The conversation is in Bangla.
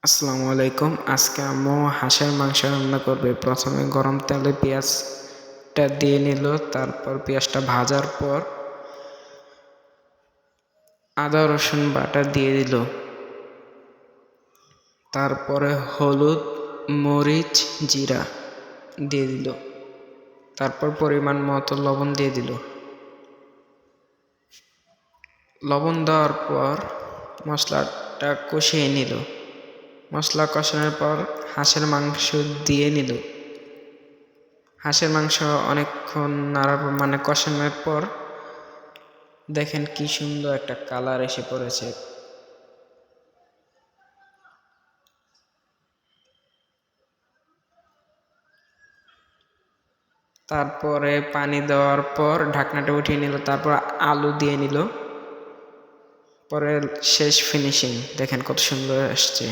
আসসালামু আলাইকুম। আজকে আম্মু হাঁসের মাংস রান্না করবে। প্রথমে গরম তেলে পেঁয়াজটা দিয়ে নিল, তারপর পেঁয়াজটা ভাজার পর আদা রসুন বাটা দিয়ে দিল, তারপরে হলুদ মরিচ জিরা দিয়ে দিল, তারপর পরিমাণ মতো লবণ দিয়ে দিল। লবণ দেওয়ার পর মশলাটা কষিয়ে নিল। মশলা কষানোর পর হাঁসের মাংস দিয়ে নিল। হাঁসের মাংস অনেকক্ষণ কষানোর পর দেখেন কি সুন্দর একটা কালার এসে পড়েছে। তারপরে পানি দেওয়ার পর ঢাকনাটা উঠিয়ে নিল, তারপর আলু দিয়ে নিল, পরে শেষ ফিনিশিং দেখেন কত সুন্দর আসছে।